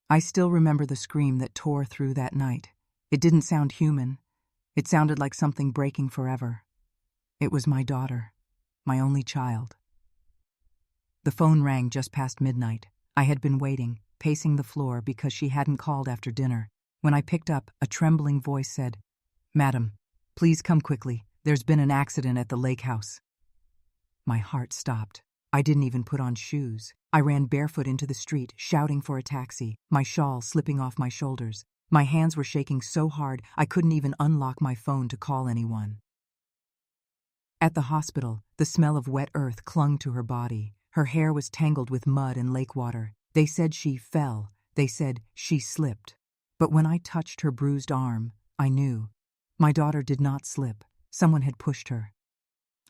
I still remember the scream that tore through that night. It didn't sound human. It sounded like something breaking forever. It was my daughter, my only child. The phone rang just past midnight. I had been waiting, pacing the floor because she hadn't called after dinner. When I picked up, a trembling voice said, "Madam, please come quickly. There's been an accident at the lake house." My heart stopped. I didn't even put on shoes. I ran barefoot into the street, shouting for a taxi, my shawl slipping off my shoulders. My hands were shaking so hard I couldn't even unlock my phone to call anyone. At the hospital, the smell of wet earth clung to her body. Her hair was tangled with mud and lake water. They said she fell. They said she slipped. But when I touched her bruised arm, I knew. My daughter did not slip. Someone had pushed her.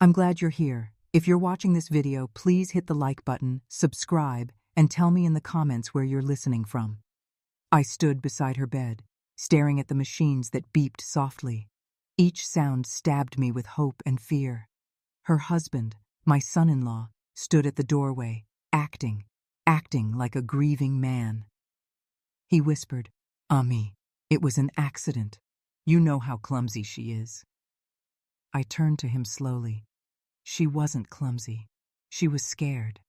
I'm glad you're here. If you're watching this video, please hit the like button, subscribe, and tell me in the comments where you're listening from. I stood beside her bed, staring at the machines that beeped softly. Each sound stabbed me with hope and fear. Her husband, my son-in-law, stood at the doorway, acting like a grieving man. He whispered, "Ami, it was an accident. You know how clumsy she is." I turned to him slowly. She wasn't clumsy. She was scared.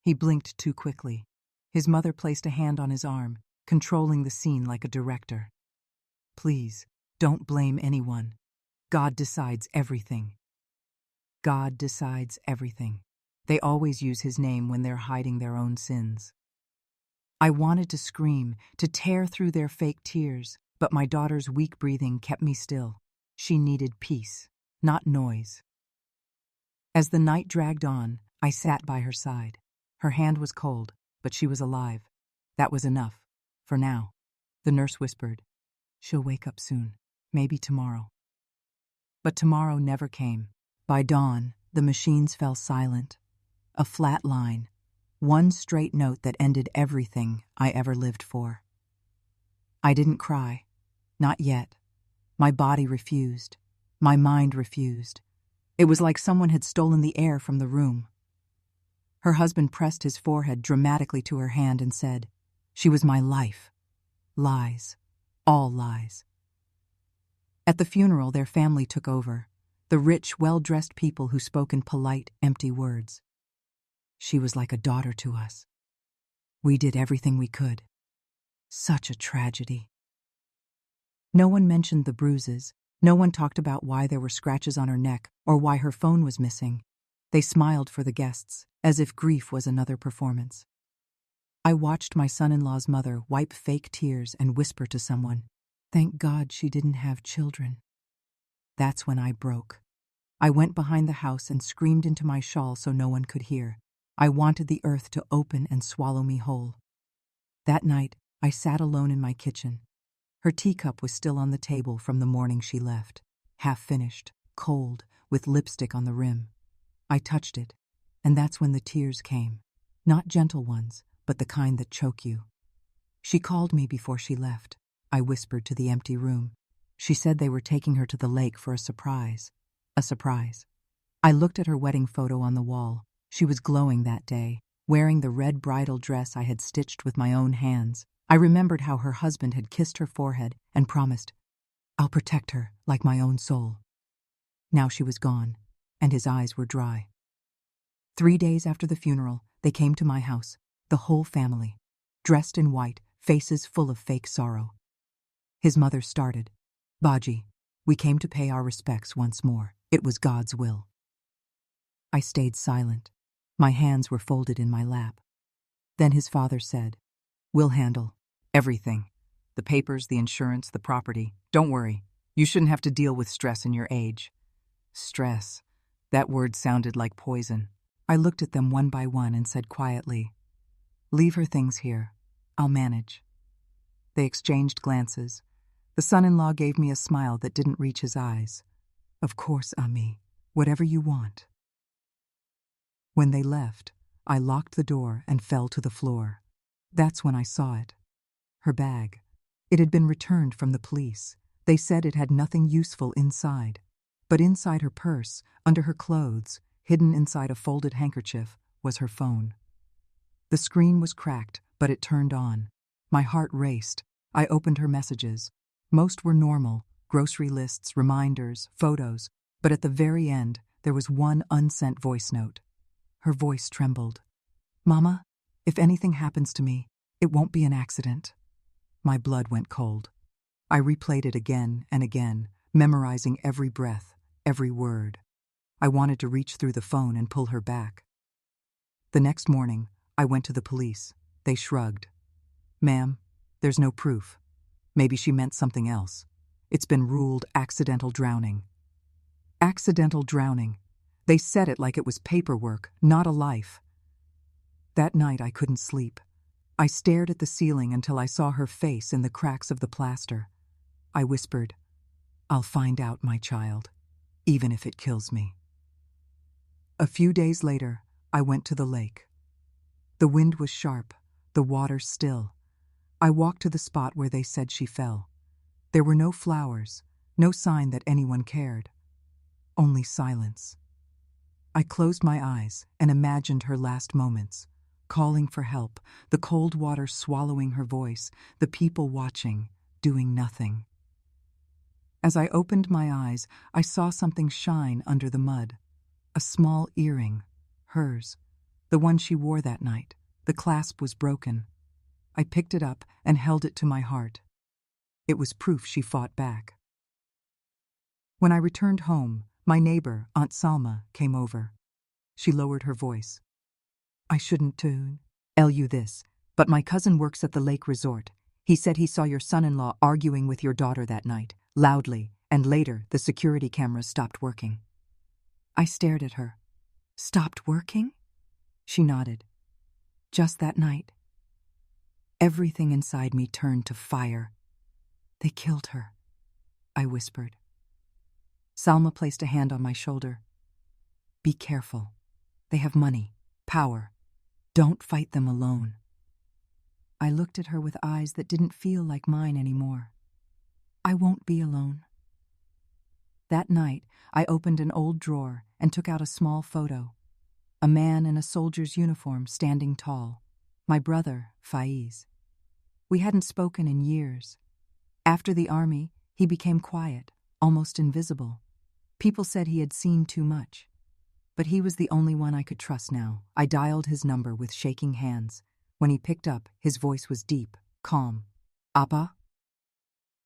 He blinked too quickly. His mother placed a hand on his arm, controlling the scene like a director. "Please, don't blame anyone. God decides everything." God decides everything. They always use his name when they're hiding their own sins. I wanted to scream, to tear through their fake tears, but my daughter's weak breathing kept me still. She needed peace, not noise. As the night dragged on, I sat by her side. Her hand was cold, but she was alive. That was enough, for now. The nurse whispered, "She'll wake up soon, maybe tomorrow." But tomorrow never came. By dawn, the machines fell silent. A flat line, one straight note that ended everything I ever lived for. I didn't cry, not yet. My body refused. My mind refused. It was like someone had stolen the air from the room. Her husband pressed his forehead dramatically to her hand and said, "She was my life." Lies. All lies. At the funeral, their family took over. The rich, well-dressed people who spoke in polite, empty words. She was like a daughter to us. We did everything we could. Such a tragedy. No one mentioned the bruises. No one talked about why there were scratches on her neck or why her phone was missing. They smiled for the guests, as if grief was another performance. I watched my son-in-law's mother wipe fake tears and whisper to someone, "Thank God she didn't have children." That's when I broke. I went behind the house and screamed into my shawl so no one could hear. I wanted the earth to open and swallow me whole. That night, I sat alone in my kitchen. Her teacup was still on the table from the morning she left, half finished, cold, with lipstick on the rim. I touched it, and that's when the tears came. Not gentle ones, but the kind that choke you. She called me before she left. I whispered to the empty room. She said they were taking her to the lake for a surprise. A surprise. I looked at her wedding photo on the wall. She was glowing that day, wearing the red bridal dress I had stitched with my own hands. I remembered how her husband had kissed her forehead and promised, "I'll protect her like my own soul." Now she was gone, and his eyes were dry. 3 days after the funeral, they came to my house, the whole family, dressed in white, faces full of fake sorrow. His mother started, "Baji, we came to pay our respects once more. It was God's will." I stayed silent. My hands were folded in my lap. Then his father said, "We'll handle everything. The papers, the insurance, the property. Don't worry. You shouldn't have to deal with stress in your age." Stress. That word sounded like poison. I looked at them one by one and said quietly, "Leave her things here. I'll manage." They exchanged glances. The son-in-law gave me a smile that didn't reach his eyes. "Of course, Ami. Whatever you want." When they left, I locked the door and fell to the floor. That's when I saw it. Her bag. It had been returned from the police. They said it had nothing useful inside. But inside her purse, under her clothes, hidden inside a folded handkerchief, was her phone. The screen was cracked, but it turned on. My heart raced. I opened her messages. Most were normal, grocery lists, reminders, photos, but at the very end, there was one unsent voice note. Her voice trembled. "Mama, if anything happens to me, it won't be an accident." My blood went cold. I replayed it again and again, memorizing every breath, every word. I wanted to reach through the phone and pull her back. The next morning, I went to the police. They shrugged. "Ma'am, there's no proof. Maybe she meant something else. It's been ruled accidental drowning." Accidental drowning. They said it like it was paperwork, not a life. That night I couldn't sleep. I stared at the ceiling until I saw her face in the cracks of the plaster. I whispered, "I'll find out, my child, even if it kills me." A few days later, I went to the lake. The wind was sharp, the water still. I walked to the spot where they said she fell. There were no flowers, no sign that anyone cared. Only silence. I closed my eyes and imagined her last moments, calling for help, the cold water swallowing her voice, the people watching, doing nothing. As I opened my eyes, I saw something shine under the mud. A small earring, hers, the one she wore that night. The clasp was broken. I picked it up and held it to my heart. It was proof she fought back. When I returned home, my neighbor, Aunt Salma, came over. She lowered her voice. "I shouldn't tell you this, but my cousin works at the lake resort. He said he saw your son-in-law arguing with your daughter that night, loudly, and later the security cameras stopped working." I stared at her. "Stopped working?" She nodded. "Just that night." Everything inside me turned to fire. "They killed her," I whispered. Salma placed a hand on my shoulder. "Be careful. They have money, power. Don't fight them alone." I looked at her with eyes that didn't feel like mine anymore. "I won't be alone." That night, I opened an old drawer and took out a small photo. A man in a soldier's uniform standing tall. My brother, Faiz. We hadn't spoken in years. After the army, he became quiet, almost invisible. People said he had seen too much. But he was the only one I could trust now. I dialed his number with shaking hands. When he picked up, his voice was deep, calm. "Appa?"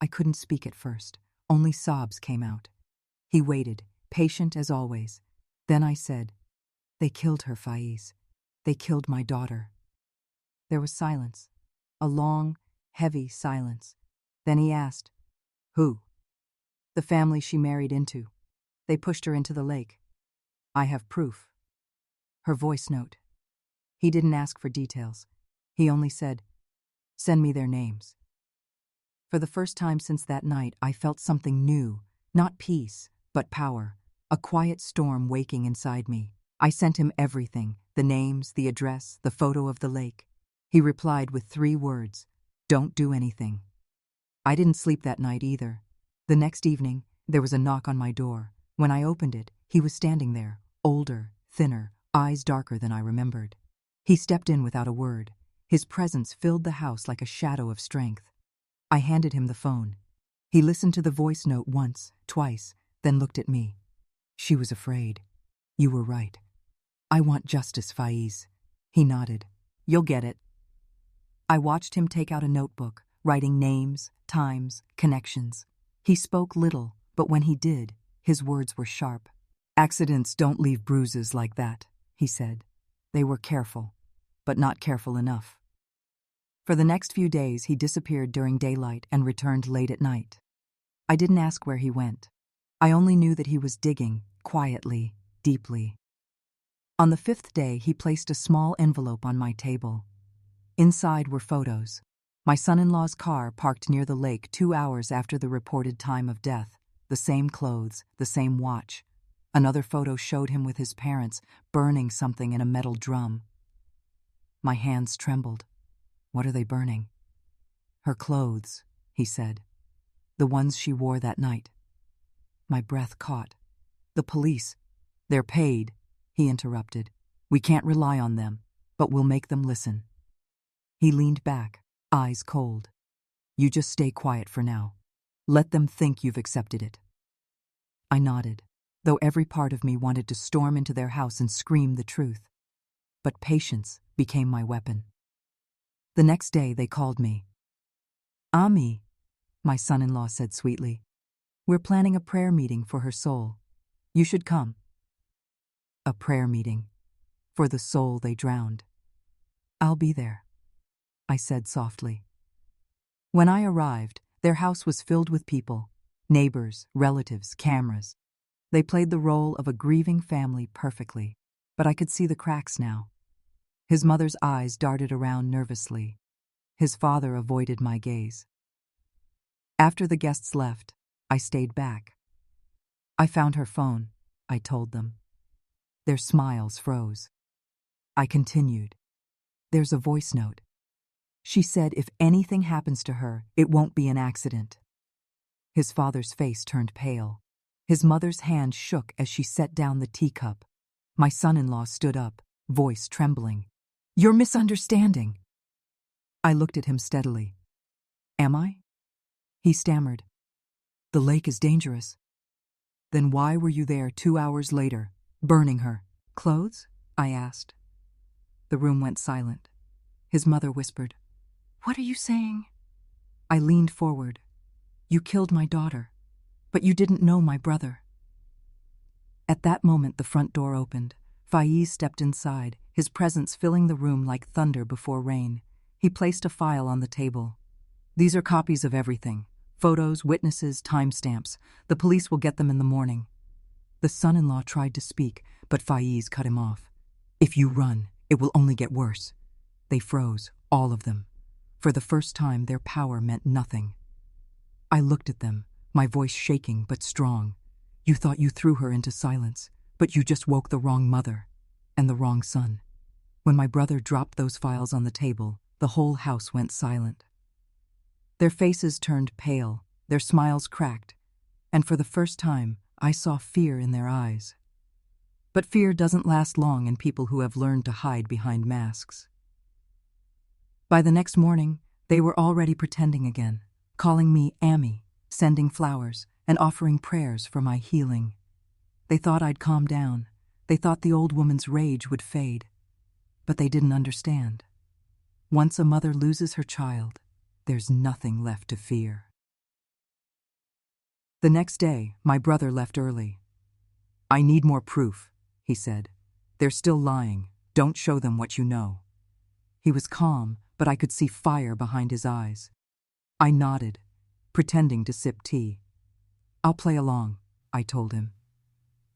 I couldn't speak at first. Only sobs came out. He waited, patient as always. Then I said, "They killed her, Faiz. They killed my daughter." There was silence. A long, heavy silence. Then he asked, "Who?" "The family she married into. They pushed her into the lake. I have proof." Her voice note. He didn't ask for details. He only said, "Send me their names." For the first time since that night, I felt something new. Not peace, but power. A quiet storm waking inside me. I sent him everything, the names, the address, the photo of the lake. He replied with 3 words, "Don't do anything." I didn't sleep that night either. The next evening, there was a knock on my door. When I opened it, he was standing there, older, thinner, eyes darker than I remembered. He stepped in without a word. His presence filled the house like a shadow of strength. I handed him the phone. He listened to the voice note once, twice, then looked at me. "She was afraid. You were right. I want justice, Faiz." He nodded. "You'll get it." I watched him take out a notebook, writing names, times, connections. He spoke little, but when he did, his words were sharp. "Accidents don't leave bruises like that," he said. "They were careful, but not careful enough." For the next few days, he disappeared during daylight and returned late at night. I didn't ask where he went. I only knew that he was digging, quietly, deeply. On the 5th day, he placed a small envelope on my table. Inside were photos. My son-in-law's car parked near the lake 2 hours after the reported time of death. The same clothes, the same watch. Another photo showed him with his parents, burning something in a metal drum. My hands trembled. "What are they burning?" "Her clothes," he said. "The ones she wore that night." My breath caught. "The police. They're paid," he interrupted. "We can't rely on them, but we'll make them listen." He leaned back. eyes cold. You just stay quiet for now. Let them think you've accepted it. I nodded, though every part of me wanted to storm into their house and scream the truth. But patience became my weapon. The next day they called me. Ami, my son-in-law said sweetly. We're planning a prayer meeting for her soul. You should come. A prayer meeting for the soul they drowned. I'll be there, I said softly. When I arrived, their house was filled with people, neighbors, relatives, cameras. They played the role of a grieving family perfectly, but I could see the cracks now. His mother's eyes darted around nervously. His father avoided my gaze. After the guests left, I stayed back. I found her phone, I told them. Their smiles froze. I continued. There's a voice note. She said if anything happens to her, it won't be an accident. His father's face turned pale. His mother's hand shook as she set down the teacup. My son-in-law stood up, voice trembling. You're misunderstanding. I looked at him steadily. Am I? He stammered. The lake is dangerous. Then why were you there 2 hours later, burning her? Clothes? I asked. The room went silent. His mother whispered, What are you saying? I leaned forward. You killed my daughter, but you didn't know my brother. At that moment the front door opened. Faiz stepped inside, his presence filling the room like thunder before rain. He placed a file on the table. These are copies of everything. Photos, witnesses, timestamps. The police will get them in the morning. The son-in-law tried to speak, but Faiz cut him off. If you run, it will only get worse. They froze, all of them. For the first time, their power meant nothing. I looked at them, my voice shaking but strong. You thought you threw her into silence, but you just woke the wrong mother and the wrong son. When my brother dropped those files on the table, the whole house went silent. Their faces turned pale, their smiles cracked, and for the first time, I saw fear in their eyes. But fear doesn't last long in people who have learned to hide behind masks. By the next morning, they were already pretending again, calling me Ami, sending flowers, and offering prayers for my healing. They thought I'd calm down. They thought the old woman's rage would fade. But they didn't understand. Once a mother loses her child, there's nothing left to fear. The next day, my brother left early. I need more proof, he said. They're still lying. Don't show them what you know. He was calm, but I could see fire behind his eyes. I nodded, pretending to sip tea. I'll play along, I told him.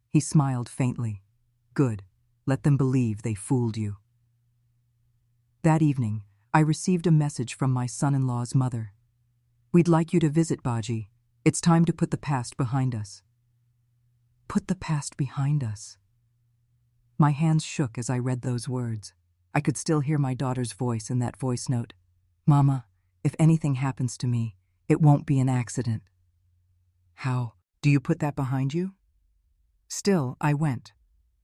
He smiled faintly. Good. Let them believe they fooled you. That evening, I received a message from my son-in-law's mother. We'd like you to visit Baji. It's time to put the past behind us. Put the past behind us. My hands shook as I read those words. I could still hear my daughter's voice in that voice note. Mama, if anything happens to me, it won't be an accident. How? Do you put that behind you? Still, I went.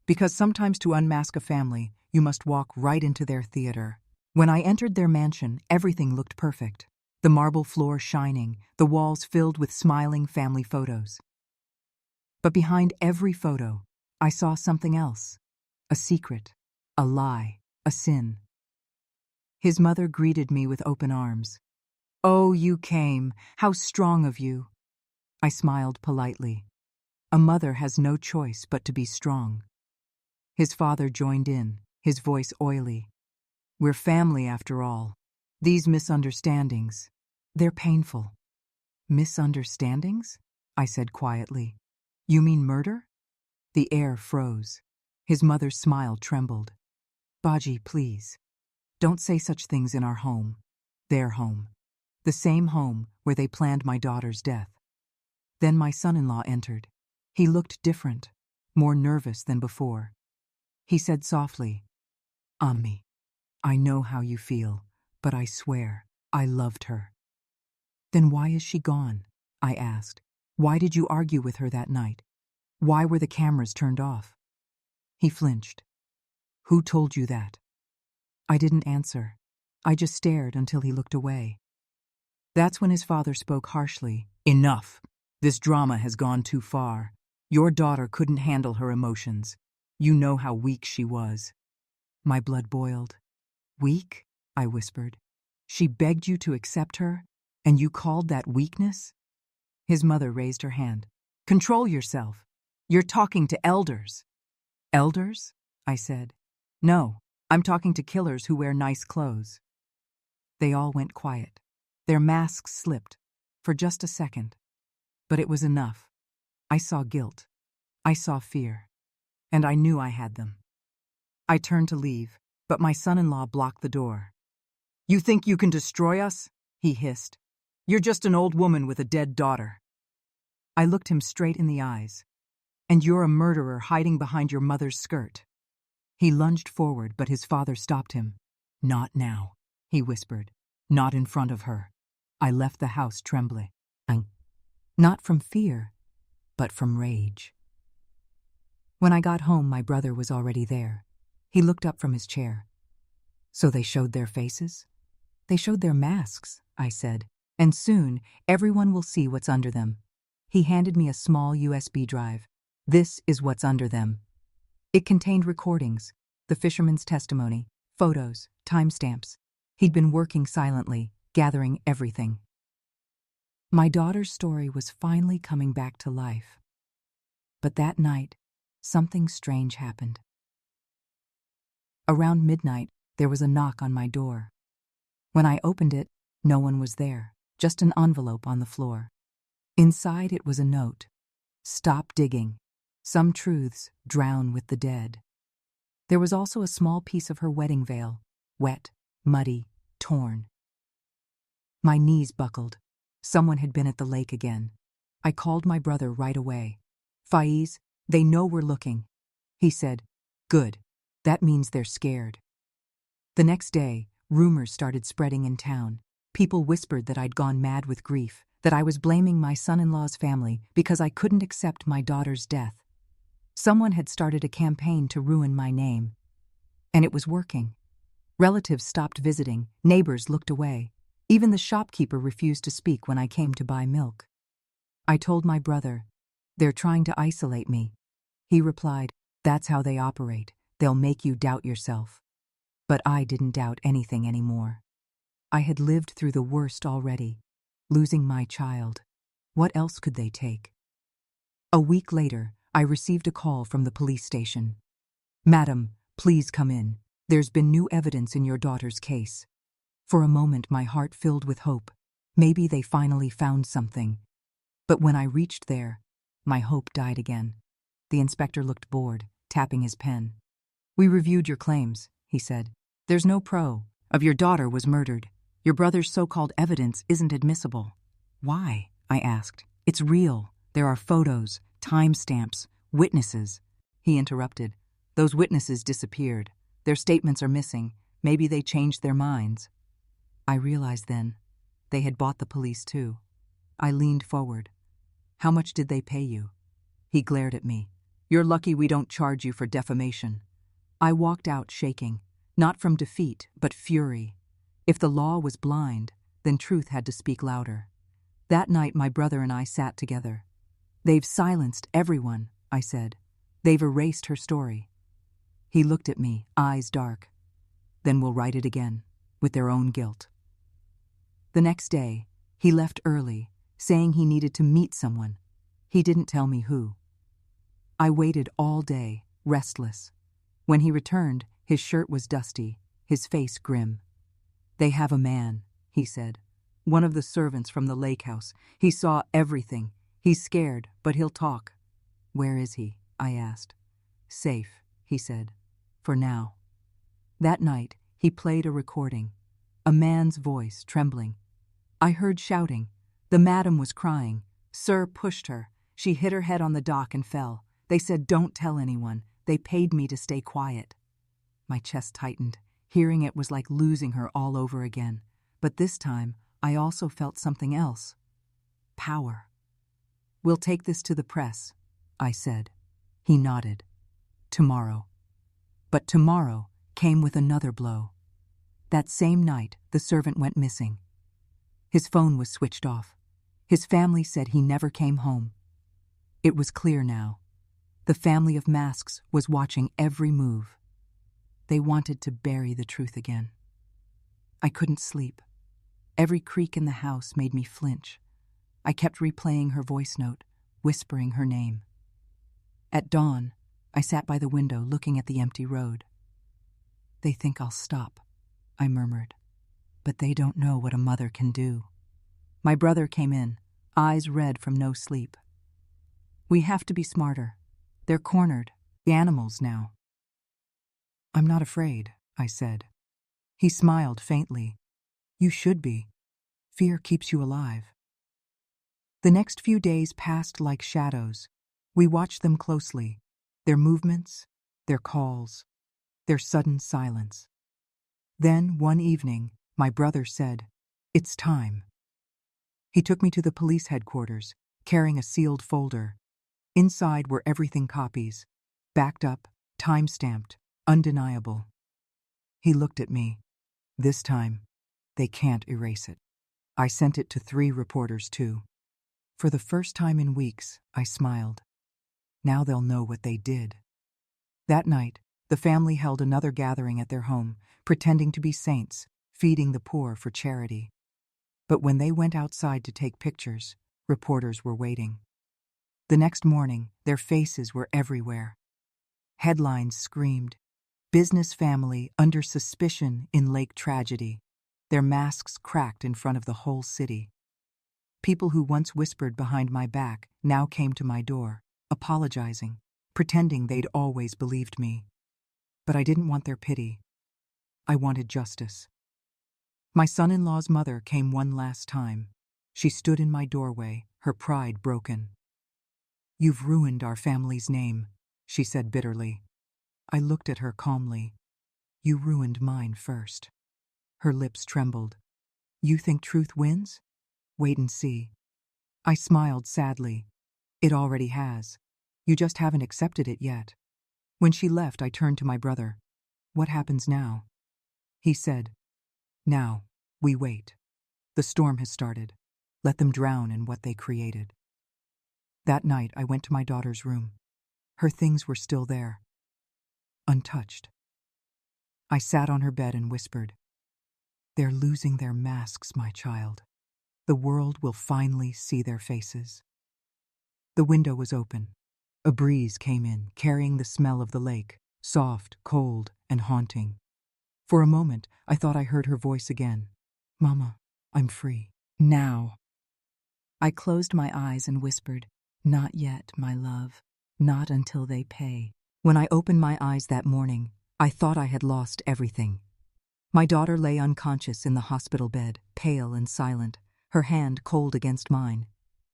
Because sometimes to unmask a family, you must walk right into their theater. When I entered their mansion, everything looked perfect. The marble floor shining, the walls filled with smiling family photos. But behind every photo, I saw something else. A secret, a lie, a sin. His mother greeted me with open arms. Oh, you came. How strong of you. I smiled politely. A mother has no choice but to be strong. His father joined in, his voice oily. We're family after all. These misunderstandings, they're painful. Misunderstandings? I said quietly. You mean murder? The air froze. His mother's smile trembled. Baji, please. Don't say such things in our home. Their home. The same home where they planned my daughter's death. Then my son-in-law entered. He looked different, more nervous than before. He said softly, Ami, I know how you feel, but I swear, I loved her. Then why is she gone? I asked. Why did you argue with her that night? Why were the cameras turned off? He flinched. Who told you that? I didn't answer. I just stared until he looked away. That's when his father spoke harshly. Enough. This drama has gone too far. Your daughter couldn't handle her emotions. You know how weak she was. My blood boiled. Weak? I whispered. She begged you to accept her, and you called that weakness? His mother raised her hand. Control yourself. You're talking to elders. Elders? I said. No, I'm talking to killers who wear nice clothes. They all went quiet. Their masks slipped, for just a second. But it was enough. I saw guilt. I saw fear. And I knew I had them. I turned to leave, but my son-in-law blocked the door. You think you can destroy us? He hissed. You're just an old woman with a dead daughter. I looked him straight in the eyes. And you're a murderer hiding behind your mother's skirt. He lunged forward, but his father stopped him. Not now, he whispered. Not in front of her. I left the house trembling. Not from fear, but from rage. When I got home, my brother was already there. He looked up from his chair. So they showed their faces? They showed their masks, I said, and soon everyone will see what's under them. He handed me a small USB drive. This is what's under them. It contained recordings, the fisherman's testimony, photos, timestamps. He'd been working silently, gathering everything. My daughter's story was finally coming back to life. But that night, something strange happened. Around midnight, there was a knock on my door. When I opened it, no one was there, just an envelope on the floor. Inside it was a note. Stop digging. Some truths drown with the dead. There was also a small piece of her wedding veil, wet, muddy, torn. My knees buckled. Someone had been at the lake again. I called my brother right away. Faiz, they know we're looking. He said, good. That means they're scared. The next day, rumors started spreading in town. People whispered that I'd gone mad with grief, that I was blaming my son-in-law's family because I couldn't accept my daughter's death. Someone had started a campaign to ruin my name. And it was working. Relatives stopped visiting, neighbors looked away. Even the shopkeeper refused to speak when I came to buy milk. I told my brother, they're trying to isolate me. He replied, that's how they operate. They'll make you doubt yourself. But I didn't doubt anything anymore. I had lived through the worst already, losing my child. What else could they take? A week later, I received a call from the police station. Madam, please come in. There's been new evidence in your daughter's case. For a moment, my heart filled with hope. Maybe they finally found something. But when I reached there, my hope died again. The inspector looked bored, tapping his pen. We reviewed your claims, he said. There's no of your daughter was murdered. Your brother's so-called evidence isn't admissible. Why? I asked. It's real. There are photos, timestamps, witnesses. He interrupted. Those witnesses disappeared. Their statements are missing. Maybe they changed their minds. I realized then, they had bought the police too. I leaned forward. How much did they pay you? He glared at me. You're lucky we don't charge you for defamation. I walked out shaking, not from defeat, but fury. If the law was blind, then truth had to speak louder. That night my brother and I sat together. They've silenced everyone, I said. They've erased her story. He looked at me, eyes dark. Then we'll write it again, with their own guilt. The next day, he left early, saying he needed to meet someone. He didn't tell me who. I waited all day, restless. When he returned, his shirt was dusty, his face grim. They have a man, he said. One of the servants from the lake house. He saw everything. He's scared, but he'll talk. Where is he? I asked. Safe, he said. For now. That night, he played a recording. A man's voice, trembling. I heard shouting. The madam was crying. Sir pushed her. She hit her head on the dock and fell. They said, don't tell anyone. They paid me to stay quiet. My chest tightened. Hearing it was like losing her all over again. But this time, I also felt something else. Power. We'll take this to the press, I said. He nodded. Tomorrow. But tomorrow came with another blow. That same night, the servant went missing. His phone was switched off. His family said he never came home. It was clear now. The family of masks was watching every move. They wanted to bury the truth again. I couldn't sleep. Every creak in the house made me flinch. I kept replaying her voice note, whispering her name. At dawn, I sat by the window looking at the empty road. "They think I'll stop," I murmured. "But they don't know what a mother can do." My brother came in, eyes red from no sleep. "We have to be smarter. They're cornered, the animals now." "I'm not afraid," I said. He smiled faintly. "You should be. Fear keeps you alive." The next few days passed like shadows. We watched them closely, their movements, their calls, their sudden silence. Then, one evening, my brother said, "It's time." He took me to the police headquarters, carrying a sealed folder. Inside were everything copies, backed up, time-stamped, undeniable. He looked at me. "This time, they can't erase it." I sent it to 3 reporters, too. For the first time in weeks, I smiled. Now they'll know what they did. That night, the family held another gathering at their home, pretending to be saints, feeding the poor for charity. But when they went outside to take pictures, reporters were waiting. The next morning, their faces were everywhere. Headlines screamed, "Business family under suspicion in lake tragedy." Their masks cracked in front of the whole city. People who once whispered behind my back now came to my door, apologizing, pretending they'd always believed me. But I didn't want their pity. I wanted justice. My son-in-law's mother came one last time. She stood in my doorway, her pride broken. "You've ruined our family's name," she said bitterly. I looked at her calmly. "You ruined mine first." Her lips trembled. "You think truth wins? Wait and see." I smiled sadly. "It already has. You just haven't accepted it yet." When she left, I turned to my brother. "What happens now?" He said, "Now, we wait. The storm has started. Let them drown in what they created." That night, I went to my daughter's room. Her things were still there, untouched. I sat on her bed and whispered, "They're losing their masks, my child. The world will finally see their faces." The window was open. A breeze came in, carrying the smell of the lake, soft, cold, and haunting. For a moment, I thought I heard her voice again. "Mama, I'm free. Now." I closed my eyes and whispered, "Not yet, my love. Not until they pay." When I opened my eyes that morning, I thought I had lost everything. My daughter lay unconscious in the hospital bed, pale and silent, her hand cold against mine.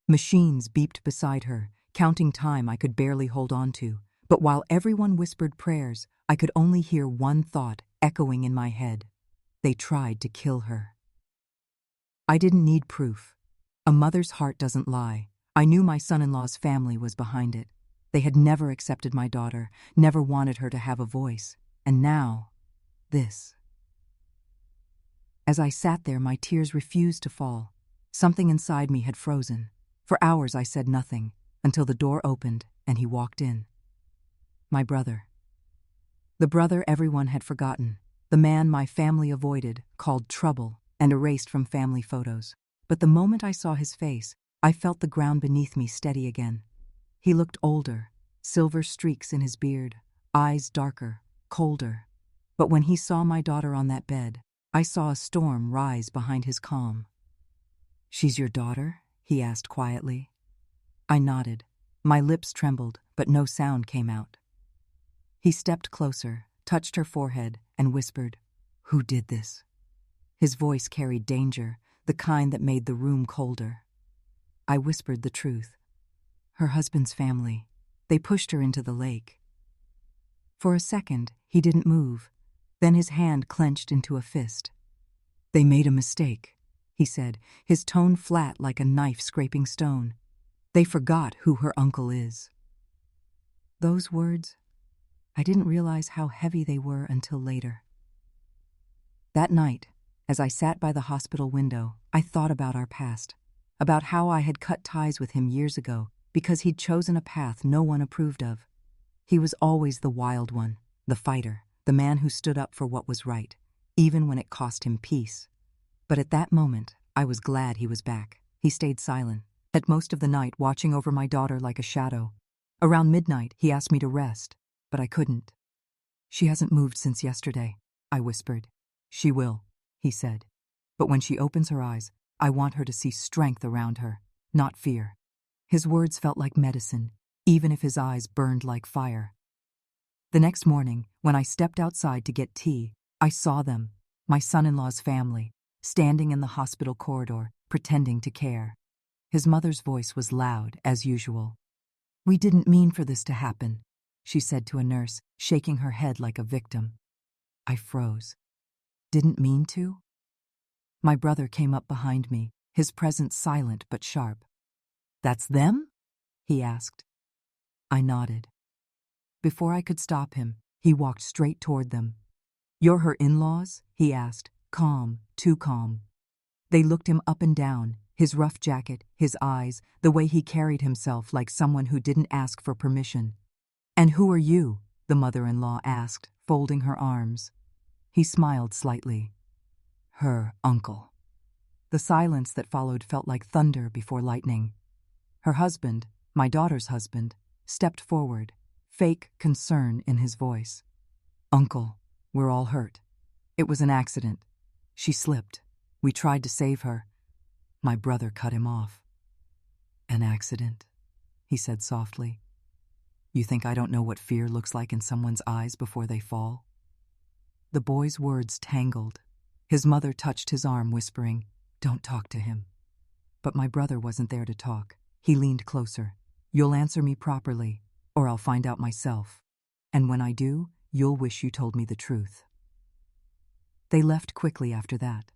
Machines beeped beside her, counting time I could barely hold on to, but while everyone whispered prayers, I could only hear one thought echoing in my head. They tried to kill her. I didn't need proof. A mother's heart doesn't lie. I knew my son-in-law's family was behind it. They had never accepted my daughter, never wanted her to have a voice. And now, this. As I sat there, my tears refused to fall. Something inside me had frozen. For hours I said nothing, until the door opened and he walked in. My brother. The brother everyone had forgotten, the man my family avoided, called trouble, and erased from family photos. But the moment I saw his face, I felt the ground beneath me steady again. He looked older, silver streaks in his beard, eyes darker, colder. But when he saw my daughter on that bed, I saw a storm rise behind his calm. "She's your daughter?" he asked quietly. I nodded. My lips trembled, but no sound came out. He stepped closer, touched her forehead, and whispered, "Who did this?" His voice carried danger, the kind that made the room colder. I whispered the truth. "Her husband's family. They pushed her into the lake." For a second, he didn't move. Then his hand clenched into a fist. "They made a mistake," he said, his tone flat like a knife scraping stone. "They forgot who her uncle is." Those words, I didn't realize how heavy they were until later. That night, as I sat by the hospital window, I thought about our past, about how I had cut ties with him years ago because he'd chosen a path no one approved of. He was always the wild one, the fighter, the man who stood up for what was right, even when it cost him peace. But at that moment, I was glad he was back. He stayed silent, at most of the night watching over my daughter like a shadow. Around midnight, he asked me to rest, but I couldn't. "She hasn't moved since yesterday," I whispered. "She will," he said. "But when she opens her eyes, I want her to see strength around her, not fear." His words felt like medicine, even if his eyes burned like fire. The next morning, when I stepped outside to get tea, I saw them, my son-in-law's family, standing in the hospital corridor, pretending to care. His mother's voice was loud, as usual. "We didn't mean for this to happen," she said to a nurse, shaking her head like a victim. I froze. Didn't mean to? My brother came up behind me, his presence silent but sharp. "That's them?" he asked. I nodded. Before I could stop him, he walked straight toward them. "You're her in-laws?" he asked, calm, too calm. They looked him up and down, his rough jacket, his eyes, the way he carried himself like someone who didn't ask for permission. "And who are you?" the mother-in-law asked, folding her arms. He smiled slightly. "Her uncle." The silence that followed felt like thunder before lightning. Her husband, my daughter's husband, stepped forward, fake concern in his voice. "Uncle, we're all hurt. It was an accident. She slipped. We tried to save her." My brother cut him off. "An accident," he said softly. "You think I don't know what fear looks like in someone's eyes before they fall?" The boy's words tangled. His mother touched his arm, whispering, "Don't talk to him." But my brother wasn't there to talk. He leaned closer. "You'll answer me properly, or I'll find out myself. And when I do, you'll wish you told me the truth." They left quickly after that.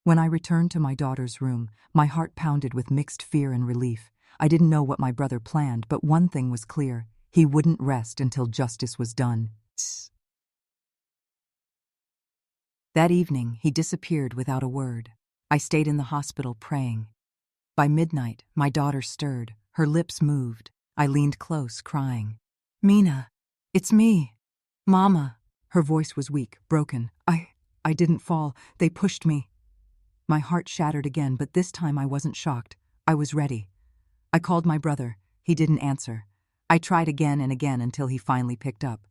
When I returned to my daughter's room, my heart pounded with mixed fear and relief. I didn't know what my brother planned, but one thing was clear. He wouldn't rest until justice was done. That evening, he disappeared without a word. I stayed in the hospital praying. By midnight, my daughter stirred. Her lips moved. I leaned close, crying. "Mina, it's me. Mama." Her voice was weak, broken. I didn't fall. They pushed me." My heart shattered again, but this time I wasn't shocked. I was ready. I called my brother. He didn't answer. I tried again and again until he finally picked up.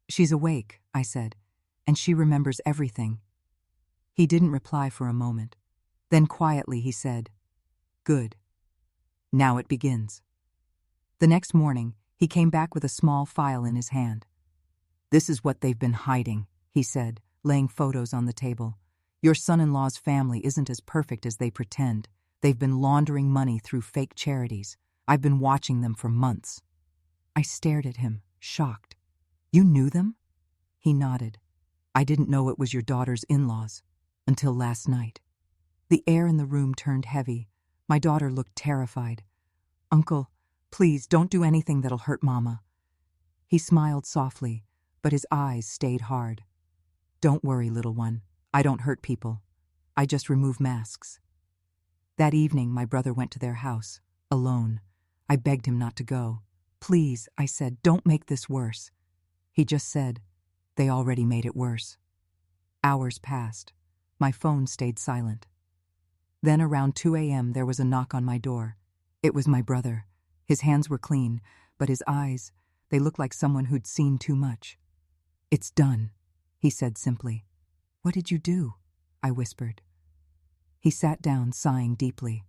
"She's awake," I said, "and she remembers everything." He didn't reply for a moment. Then quietly he said, "Good. Now it begins." The next morning, he came back with a small file in his hand. "This is what they've been hiding," he said, laying photos on the table. "Your son-in-law's family isn't as perfect as they pretend. They've been laundering money through fake charities. I've been watching them for months." I stared at him, shocked. "You knew them?" He nodded. "I didn't know it was your daughter's in-laws until last night." The air in the room turned heavy. My daughter looked terrified. "Uncle, please don't do anything that'll hurt Mama." He smiled softly, but his eyes stayed hard. "Don't worry, little one. I don't hurt people. I just remove masks." That evening, my brother went to their house, alone. I begged him not to go. "Please," I said, "don't make this worse." He just said, "They already made it worse." Hours passed. My phone stayed silent. Then around 2 a.m. there was a knock on my door. It was my brother. His hands were clean, but his eyes, they looked like someone who'd seen too much. "It's done," he said simply. "What did you do?" I whispered. He sat down, sighing deeply.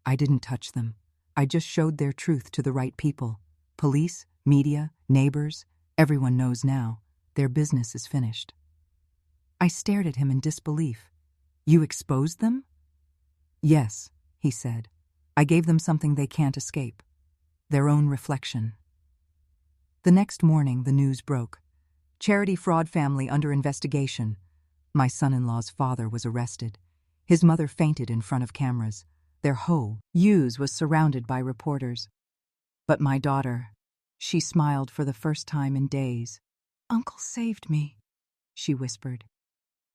"I didn't touch them. I just showed their truth to the right people. Police, media, neighbors, everyone knows now. Their business is finished." I stared at him in disbelief. "You exposed them?" "Yes," he said. "I gave them something they can't escape. Their own reflection." The next morning, the news broke. Charity fraud family under investigation. My son-in-law's father was arrested. His mother fainted in front of cameras. Their whole use was surrounded by reporters. But my daughter, she smiled for the first time in days. "Uncle saved me," she whispered.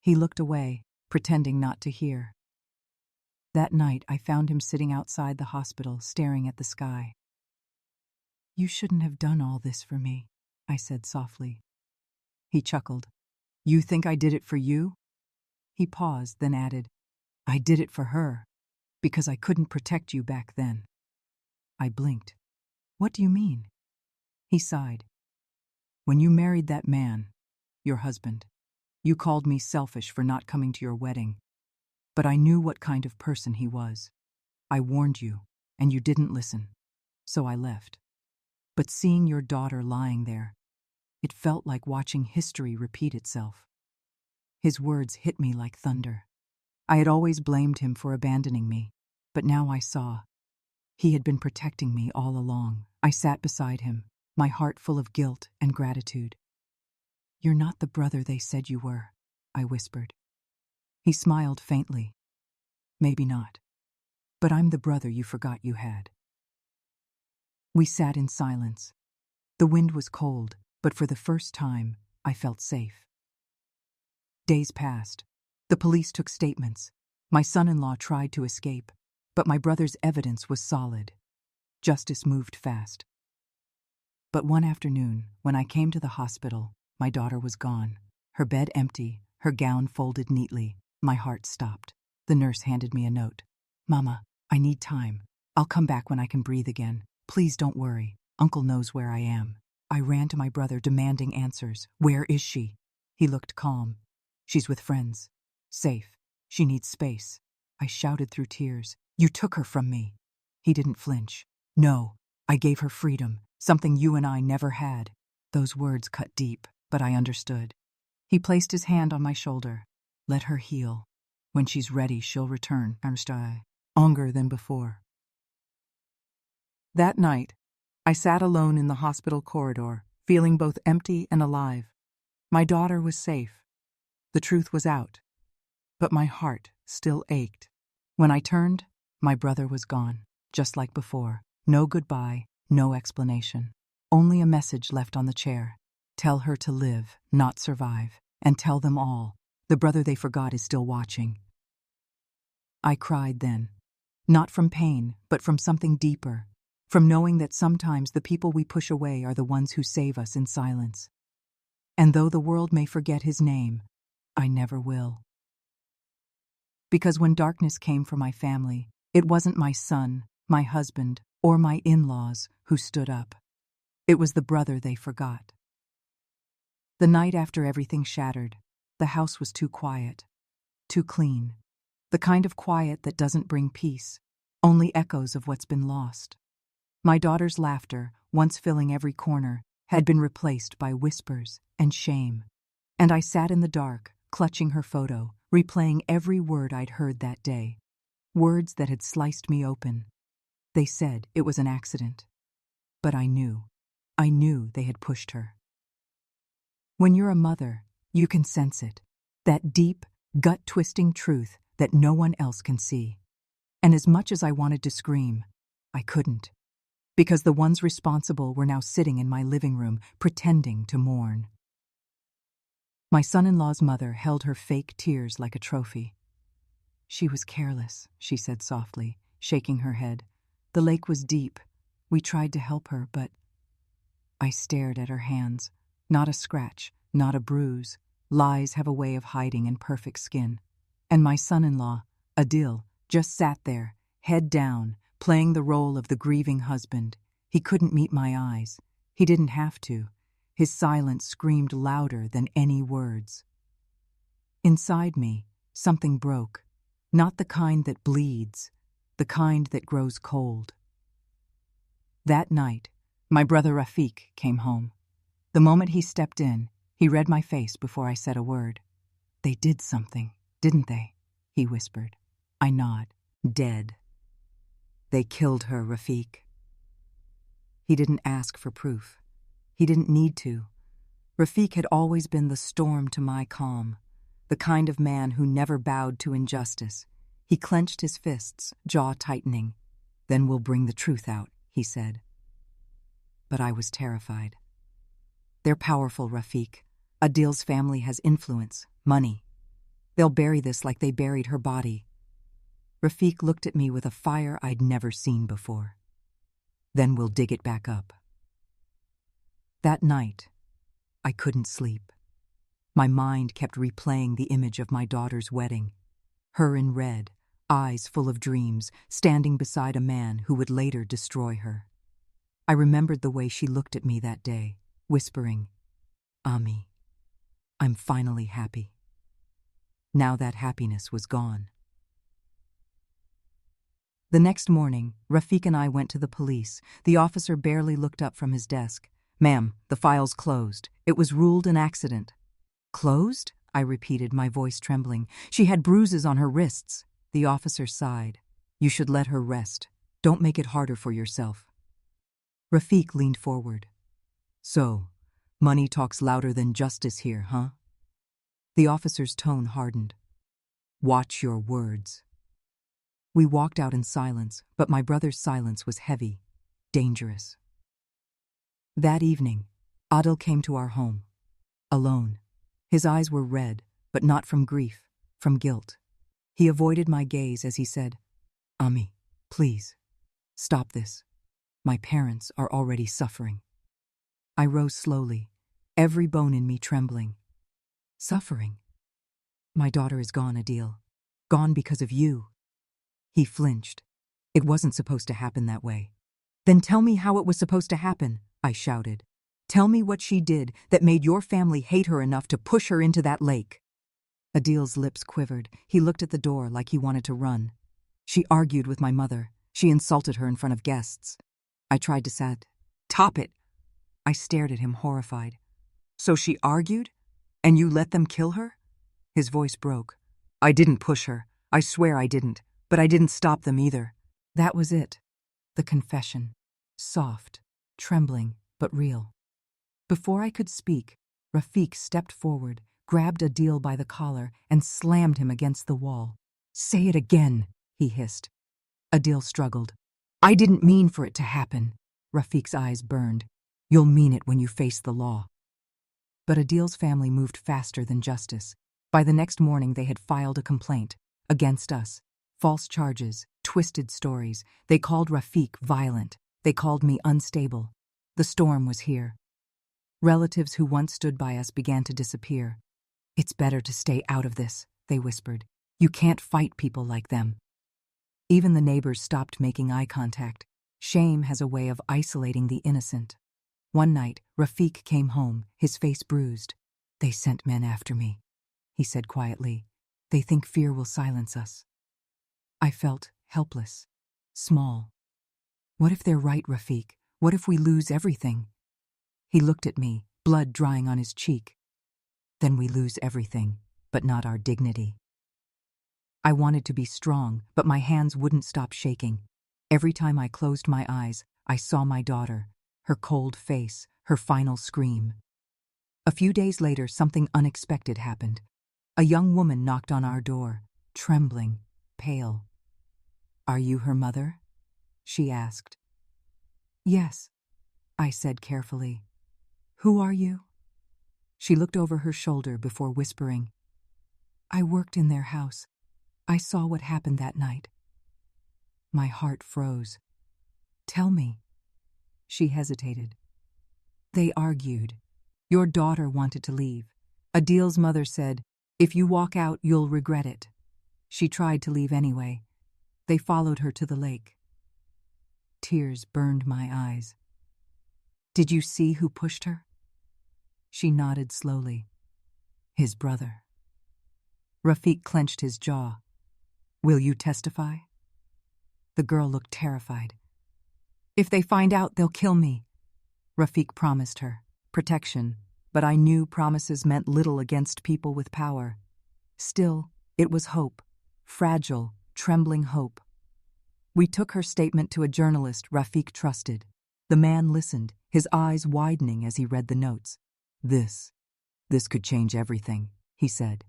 He looked away, pretending not to hear. That night, I found him sitting outside the hospital, staring at the sky. "You shouldn't have done all this for me," I said softly. He chuckled. "You think I did it for you?" He paused, then added, "I did it for her, because I couldn't protect you back then." I blinked. "What do you mean?" He sighed. "When you married that man, your husband, you called me selfish for not coming to your wedding. But I knew what kind of person he was. I warned you, and you didn't listen. So I left. But seeing your daughter lying there, it felt like watching history repeat itself." His words hit me like thunder. I had always blamed him for abandoning me, but now I saw. He had been protecting me all along. I sat beside him, my heart full of guilt and gratitude. "You're not the brother they said you were," I whispered. He smiled faintly. "Maybe not. But I'm the brother you forgot you had." We sat in silence. The wind was cold, but for the first time, I felt safe. Days passed. The police took statements. My son-in-law tried to escape, but my brother's evidence was solid. Justice moved fast. But one afternoon, when I came to the hospital, my daughter was gone. Her bed empty, her gown folded neatly. My heart stopped. The nurse handed me a note. "Mama, I need time. I'll come back when I can breathe again. Please don't worry. Uncle knows where I am." I ran to my brother, demanding answers. "Where is she?" He looked calm. "She's with friends. Safe. She needs space." I shouted through tears. "You took her from me." He didn't flinch. "No, I gave her freedom, something you and I never had." Those words cut deep, but I understood. He placed his hand on my shoulder. "Let her heal. When she's ready, she'll return. Stronger than before." That night, I sat alone in the hospital corridor, feeling both empty and alive. My daughter was safe. The truth was out. But my heart still ached. When I turned, my brother was gone, just like before. No goodbye, no explanation. Only a message left on the chair. "Tell her to live, not survive. And tell them all, the brother they forgot is still watching." I cried then. Not from pain, but from something deeper. From knowing that sometimes the people we push away are the ones who save us in silence. And though the world may forget his name, I never will. Because when darkness came for my family, it wasn't my son, my husband, or my in-laws who stood up. It was the brother they forgot. The night after everything shattered, the house was too quiet, too clean. The kind of quiet that doesn't bring peace, only echoes of what's been lost. My daughter's laughter, once filling every corner, had been replaced by whispers and shame. And I sat in the dark, clutching her photo, replaying every word I'd heard that day. Words that had sliced me open. They said it was an accident. But I knew they had pushed her. When you're a mother, you can sense it. That deep, gut-twisting truth that no one else can see. And as much as I wanted to scream, I couldn't. Because the ones responsible were now sitting in my living room, pretending to mourn. My son-in-law's mother held her fake tears like a trophy. "She was careless," she said softly, shaking her head. "The lake was deep. We tried to help her, but—" I stared at her hands. Not a scratch, not a bruise. Lies have a way of hiding in perfect skin. And my son-in-law, Adil, just sat there, head down, playing the role of the grieving husband. He couldn't meet my eyes. He didn't have to. His silence screamed louder than any words. Inside me, something broke. Not the kind that bleeds, the kind that grows cold. That night, my brother Rafiq came home. The moment he stepped in, he read my face before I said a word. "They did something, didn't they?" he whispered. I nod. "Dead. They killed her, Rafiq." He didn't ask for proof. He didn't need to. Rafiq had always been the storm to my calm, the kind of man who never bowed to injustice. He clenched his fists, jaw tightening. "Then we'll bring the truth out," he said. But I was terrified. "They're powerful, Rafiq. Adil's family has influence, money. They'll bury this like they buried her body. Rafiq looked at me with a fire I'd never seen before. Then we'll dig it back up. That night, I couldn't sleep. My mind kept replaying the image of my daughter's wedding. Her in red, eyes full of dreams, standing beside a man who would later destroy her. I remembered the way she looked at me that day, whispering, "Ami, I'm finally happy." Now that happiness was gone. The next morning, Rafiq and I went to the police. The officer barely looked up from his desk. "Ma'am, the file's closed. It was ruled an accident." "Closed?" I repeated, my voice trembling. "She had bruises on her wrists." The officer sighed. "You should let her rest. Don't make it harder for yourself." Rafiq leaned forward. "So, money talks louder than justice here, huh?" The officer's tone hardened. "Watch your words." We walked out in silence, but my brother's silence was heavy, dangerous. That evening, Adil came to our home, alone. His eyes were red, but not from grief, from guilt. He avoided my gaze as he said, "Ami, please, stop this. My parents are already suffering." I rose slowly, every bone in me trembling. "Suffering? My daughter is gone, Adil. Gone because of you." He flinched. "It wasn't supposed to happen that way." "Then tell me how it was supposed to happen," I shouted. "Tell me what she did that made your family hate her enough to push her into that lake." Adil's lips quivered. He looked at the door like he wanted to run. "She argued with my mother. She insulted her in front of guests." I tried to say, "Top it." I stared at him, horrified. "So she argued? And you let them kill her?" His voice broke. "I didn't push her. I swear I didn't. But I didn't stop them either." That was it. The confession. Soft, trembling, but real. Before I could speak, Rafiq stepped forward, grabbed Adil by the collar, and slammed him against the wall. "Say it again," he hissed. Adil struggled. "I didn't mean for it to happen." Rafiq's eyes burned. "You'll mean it when you face the law." But Adil's family moved faster than justice. By the next morning they had filed a complaint against us. False charges, twisted stories. They called Rafiq violent. They called me unstable. The storm was here. Relatives who once stood by us began to disappear. "It's better to stay out of this," they whispered. "You can't fight people like them." Even the neighbors stopped making eye contact. Shame has a way of isolating the innocent. One night, Rafiq came home, his face bruised. "They sent men after me," he said quietly. "They think fear will silence us." I felt helpless, small. What if they're right, Rafiq? What if we lose everything? He looked at me, blood drying on his cheek. "Then we lose everything, but not our dignity." I wanted to be strong, but my hands wouldn't stop shaking. Every time I closed my eyes, I saw my daughter, her cold face, her final scream. A few days later, something unexpected happened. A young woman knocked on our door, trembling, pale. "Are you her mother?" she asked. "Yes," I said carefully. "Who are you?" She looked over her shoulder before whispering, "I worked in their house. I saw what happened that night." My heart froze. "Tell me." She hesitated. "They argued. Your daughter wanted to leave. Adil's mother said, 'If you walk out, you'll regret it.' She tried to leave anyway. They followed her to the lake." Tears burned my eyes. "Did you see who pushed her?" She nodded slowly. "His brother." Rafiq clenched his jaw. "Will you testify?" The girl looked terrified. "If they find out, they'll kill me." Rafiq promised her protection, but I knew promises meant little against people with power. Still, it was hope, fragile, trembling hope. We took her statement to a journalist Rafiq trusted. The man listened, his eyes widening as he read the notes. This could change everything," he said.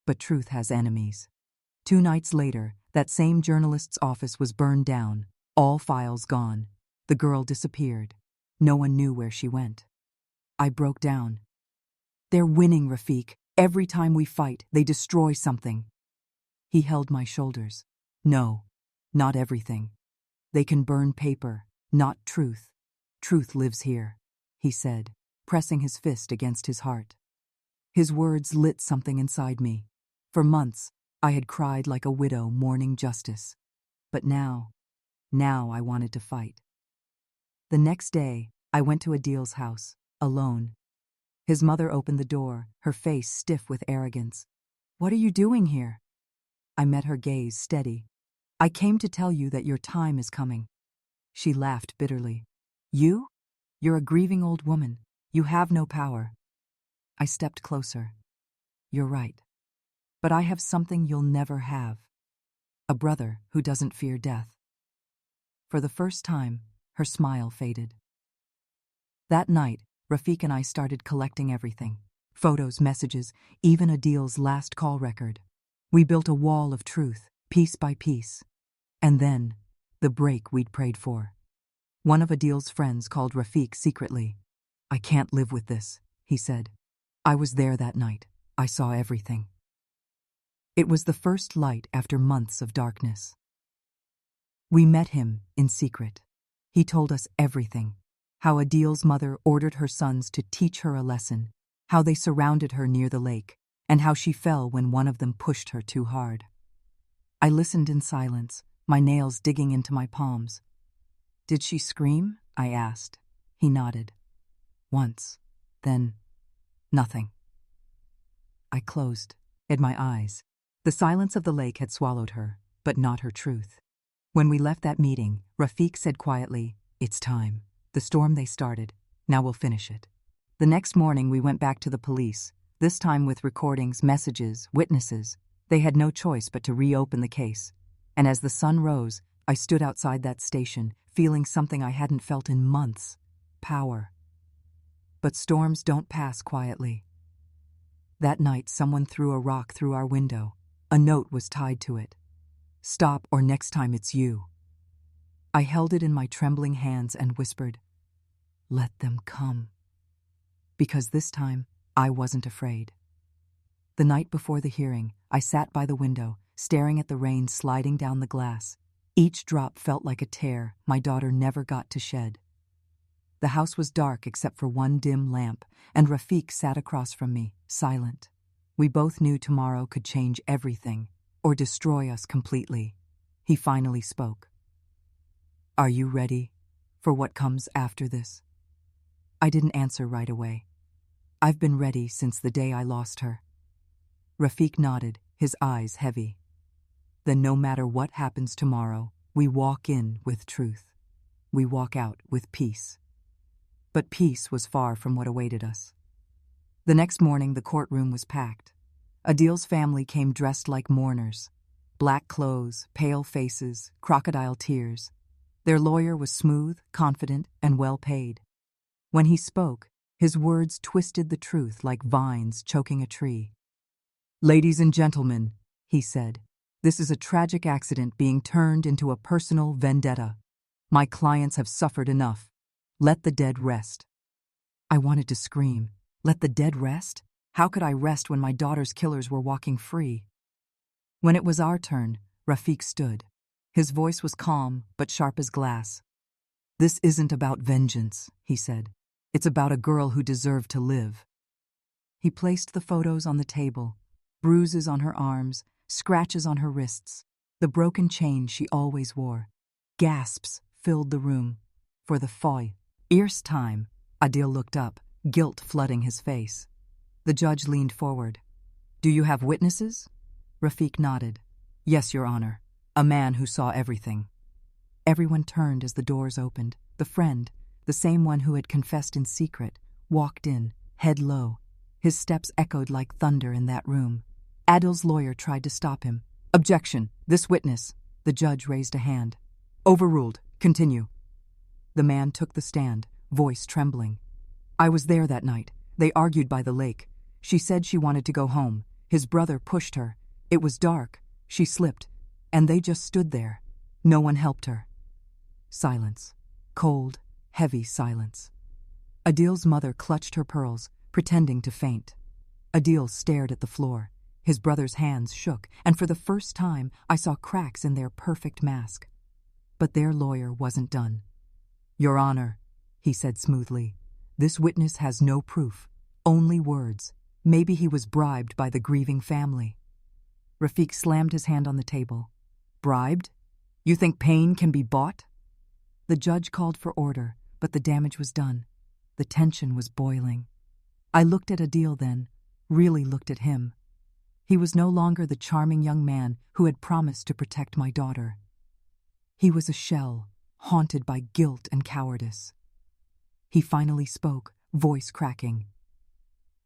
"But truth has enemies." 2 nights later, that same journalist's office was burned down, all files gone. The girl disappeared. No one knew where she went. I broke down. "They're winning, Rafiq. Every time we fight, they destroy something. He held my shoulders. No, not everything. They can burn paper, not truth. Truth lives here, he said, pressing his fist against his heart. His words lit something inside me. For months, I had cried like a widow mourning justice. But now I wanted to fight. The next day, I went to Adil's house, alone. His mother opened the door, her face stiff with arrogance. "What are you doing here?" I met her gaze steady. "I came to tell you that your time is coming." She laughed bitterly. "You? You're a grieving old woman. You have no power." I stepped closer. "You're right. But I have something you'll never have. A brother who doesn't fear death." For the first time, her smile faded. That night, Rafiq and I started collecting everything. Photos, messages, even Adil's last call record. We built a wall of truth, piece by piece. And then, the break we'd prayed for. One of Adil's friends called Rafiq secretly. "I can't live with this," he said. "I was there that night. I saw everything." It was the first light after months of darkness. We met him in secret. He told us everything. How Adil's mother ordered her sons to teach her a lesson, how they surrounded her near the lake, and how she fell when one of them pushed her too hard. I listened in silence, my nails digging into my palms. "Did she scream?" I asked. He nodded. "Once. Then, nothing." I closed, hid my eyes. The silence of the lake had swallowed her, but not her truth. When we left that meeting, Rafiq said quietly, "It's time. The storm they started. Now we'll finish it." The next morning we went back to the police, this time with recordings, messages, witnesses. They had no choice but to reopen the case. And as the sun rose, I stood outside that station, feeling something I hadn't felt in months. Power. But storms don't pass quietly. That night someone threw a rock through our window. A note was tied to it. "Stop, or next time it's you." I held it in my trembling hands and whispered, "Let them come." Because this time, I wasn't afraid. The night before the hearing, I sat by the window, staring at the rain sliding down the glass. Each drop felt like a tear my daughter never got to shed. The house was dark except for one dim lamp, and Rafiq sat across from me, silent. We both knew tomorrow could change everything, or destroy us completely. He finally spoke. "Are you ready for what comes after this?" I didn't answer right away. I've been ready since the day I lost her. Rafiq nodded, his eyes heavy. "Then no matter what happens tomorrow, we walk in with truth. We walk out with peace." But peace was far from what awaited us. The next morning the courtroom was packed. Adil's family came dressed like mourners. Black clothes, pale faces, crocodile tears. Their lawyer was smooth, confident, and well paid. When he spoke, his words twisted the truth like vines choking a tree. "Ladies and gentlemen," he said, "this is a tragic accident being turned into a personal vendetta. My clients have suffered enough. Let the dead rest." I wanted to scream. Let the dead rest? How could I rest when my daughter's killers were walking free? When it was our turn, Rafiq stood. His voice was calm, but sharp as glass. "This isn't about vengeance," he said. "It's about a girl who deserved to live." He placed the photos on the table, bruises on her arms, scratches on her wrists, the broken chain she always wore. Gasps filled the room. For the first time, Adil looked up, guilt flooding his face. The judge leaned forward. "Do you have witnesses?" Rafiq nodded. "Yes, Your Honor. A man who saw everything." Everyone turned as the doors opened. The friend, the same one who had confessed in secret, walked in, head low. His steps echoed like thunder in that room. Adil's lawyer tried to stop him. "Objection! This witness!" The judge raised a hand. "Overruled. Continue." The man took the stand, voice trembling. "I was there that night. They argued by the lake. She said she wanted to go home. His brother pushed her. It was dark. She slipped. And they just stood there. No one helped her." Silence. Cold, heavy silence. Adil's mother clutched her pearls, pretending to faint. Adil stared at the floor. His brother's hands shook, and for the first time I saw cracks in their perfect mask. But their lawyer wasn't done. "Your Honor," he said smoothly, "this witness has no proof, only words. Maybe he was bribed by the grieving family." Rafiq slammed his hand on the table. "Bribed? You think pain can be bought?" The judge called for order, but the damage was done. The tension was boiling. I looked at Adil then, really looked at him. He was no longer the charming young man who had promised to protect my daughter. He was a shell, haunted by guilt and cowardice. He finally spoke, voice cracking.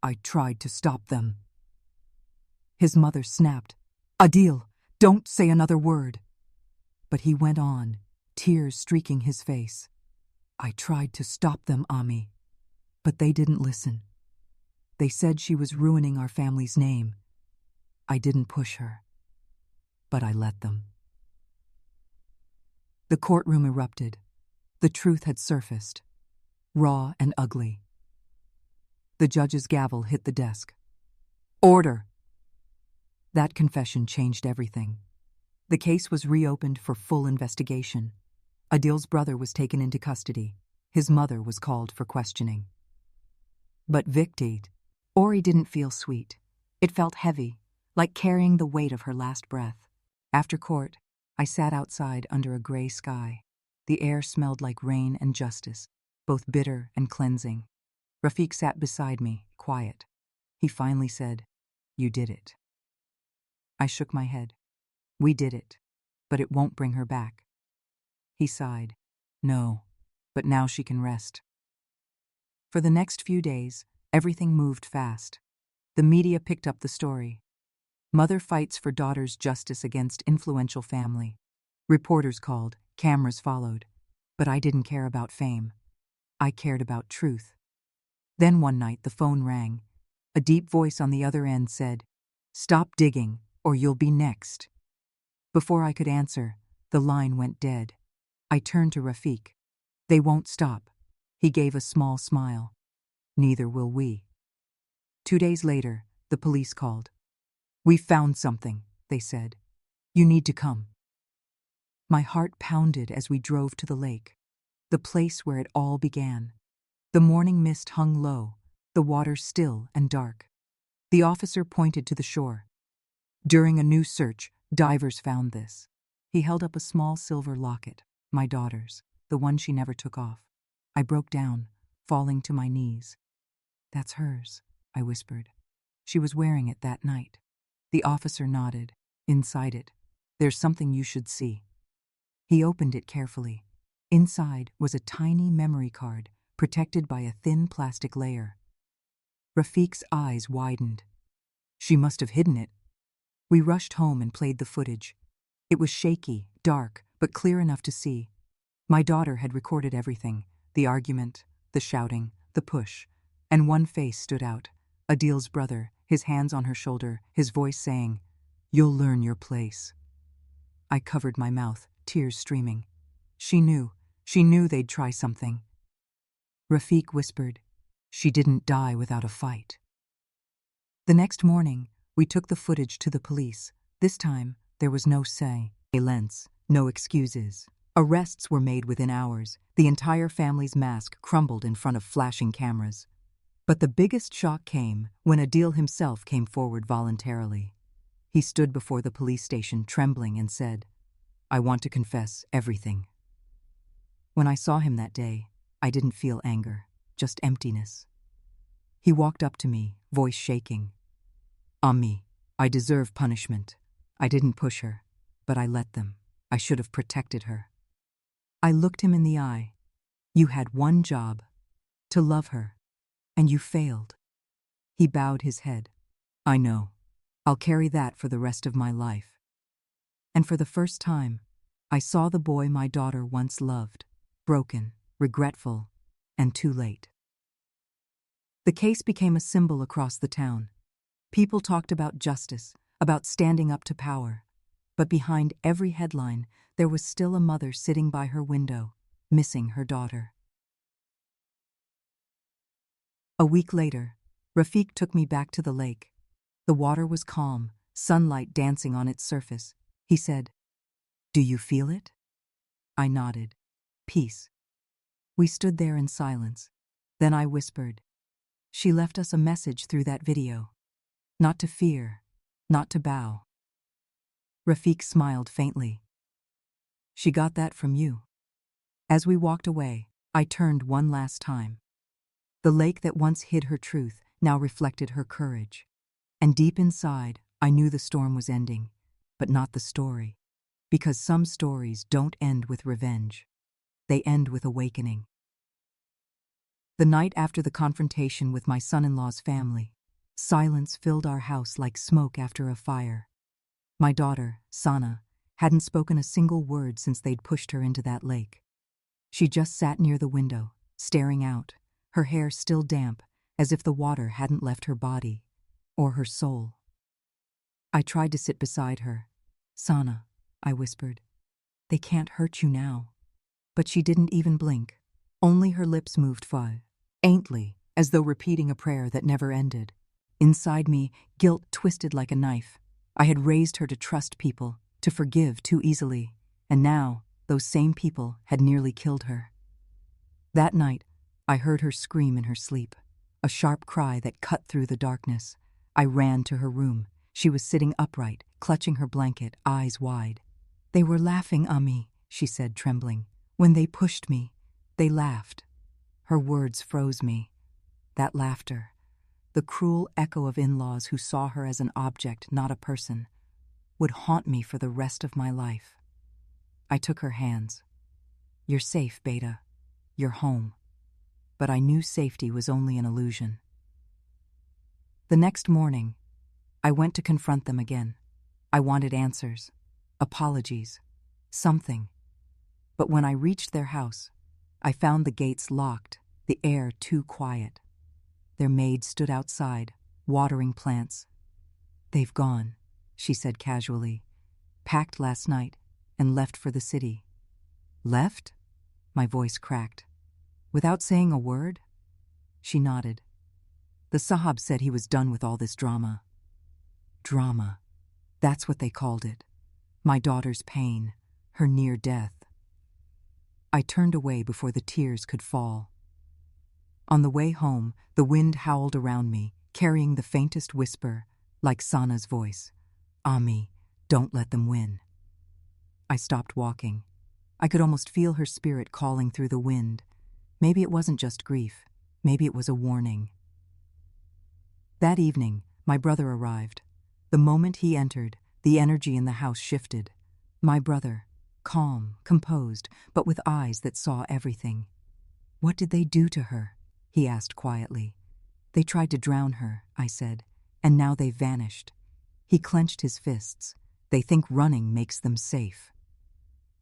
"I tried to stop them." His mother snapped, "Adil, don't say another word." But he went on, tears streaking his face. "I tried to stop them, Ami. But they didn't listen. They said she was ruining our family's name. I didn't push her, but I let them." The courtroom erupted. The truth had surfaced, raw and ugly. The judge's gavel hit the desk. "Order!" That confession changed everything. The case was reopened for full investigation. Adil's brother was taken into custody. His mother was called for questioning. But Victi, Ori didn't feel sweet. It felt heavy, like carrying the weight of her last breath. After court, I sat outside under a gray sky. The air smelled like rain and justice, both bitter and cleansing. Rafiq sat beside me, quiet. He finally said, "You did it." I shook my head. "We did it, but it won't bring her back." He sighed. "No, but now she can rest." For the next few days, everything moved fast. The media picked up the story. Mother fights for daughter's justice against influential family. Reporters called, cameras followed. But I didn't care about fame. I cared about truth. Then one night the phone rang. A deep voice on the other end said, "Stop digging, or you'll be next." Before I could answer, the line went dead. I turned to Rafiq. "They won't stop." He gave a small smile. "Neither will we." 2 days later, the police called. "We found something," they said. "You need to come." My heart pounded as we drove to the lake, the place where it all began. The morning mist hung low, the water still and dark. The officer pointed to the shore. "During a new search, divers found this." He held up a small silver locket, my daughter's, the one she never took off. I broke down, falling to my knees. "That's hers," I whispered. "She was wearing it that night." The officer nodded. "Inside it, there's something you should see." He opened it carefully. Inside was a tiny memory card, protected by a thin plastic layer. Rafiq's eyes widened. "She must have hidden it." We rushed home and played the footage. It was shaky, dark, but clear enough to see. My daughter had recorded everything, the argument, the shouting, the push, and one face stood out, Adil's brother, his hands on her shoulder, his voice saying, "You'll learn your place." I covered my mouth, tears streaming. She knew they'd try something. Rafiq whispered, "She didn't die without a fight." The next morning, we took the footage to the police. This time, there was no silence, no excuses. Arrests were made within hours. The entire family's mask crumbled in front of flashing cameras. But the biggest shock came when Adil himself came forward voluntarily. He stood before the police station trembling and said, "I want to confess everything." When I saw him that day, I didn't feel anger, just emptiness. He walked up to me, voice shaking. "Ami, I deserve punishment. I didn't push her, but I let them. I should have protected her." I looked him in the eye. "You had one job, to love her, and you failed." He bowed his head. "I know. I'll carry that for the rest of my life." And for the first time, I saw the boy my daughter once loved, broken, regretful, and too late. The case became a symbol across the town. People talked about justice, about standing up to power. But behind every headline, there was still a mother sitting by her window, missing her daughter. A week later, Rafik took me back to the lake. The water was calm, sunlight dancing on its surface. He said, "Do you feel it?" I nodded. "Peace." We stood there in silence. Then I whispered, "She left us a message through that video. Not to fear, not to bow." Rafik smiled faintly. "She got that from you." As we walked away, I turned one last time. The lake that once hid her truth now reflected her courage. And deep inside, I knew the storm was ending, but not the story. Because some stories don't end with revenge. They end with awakening. The night after the confrontation with my son-in-law's family, silence filled our house like smoke after a fire. My daughter, Sana, hadn't spoken a single word since they'd pushed her into that lake. She just sat near the window, staring out, her hair still damp, as if the water hadn't left her body, or her soul. I tried to sit beside her. "Sana," I whispered, "they can't hurt you now." But she didn't even blink. Only her lips moved faintly, as though repeating a prayer that never ended. Inside me, guilt twisted like a knife. I had raised her to trust people, to forgive too easily, and now those same people had nearly killed her. That night, I heard her scream in her sleep, a sharp cry that cut through the darkness. I ran to her room. She was sitting upright, clutching her blanket, eyes wide. "They were laughing at me," she said, trembling. "When they pushed me, they laughed." Her words froze me. That laughter, the cruel echo of in-laws who saw her as an object, not a person, would haunt me for the rest of my life. I took her hands. "You're safe, Beta. You're home." But I knew safety was only an illusion. The next morning, I went to confront them again. I wanted answers, apologies, something. But when I reached their house, I found the gates locked, the air too quiet. Their maid stood outside, watering plants. "They've gone," she said casually. "Packed last night and left for the city." "Left?" My voice cracked. "Without saying a word?" She nodded. "The Sahab said he was done with all this drama." Drama. That's what they called it. My daughter's pain, her near death. I turned away before the tears could fall. On the way home, the wind howled around me, carrying the faintest whisper, like Sana's voice. "Ami, don't let them win." I stopped walking. I could almost feel her spirit calling through the wind. Maybe it wasn't just grief. Maybe it was a warning. That evening, my brother arrived. The moment he entered, the energy in the house shifted. My brother, calm, composed, but with eyes that saw everything. "What did they do to her?" he asked quietly. "They tried to drown her," I said, "and now they've vanished." He clenched his fists. "They think running makes them safe."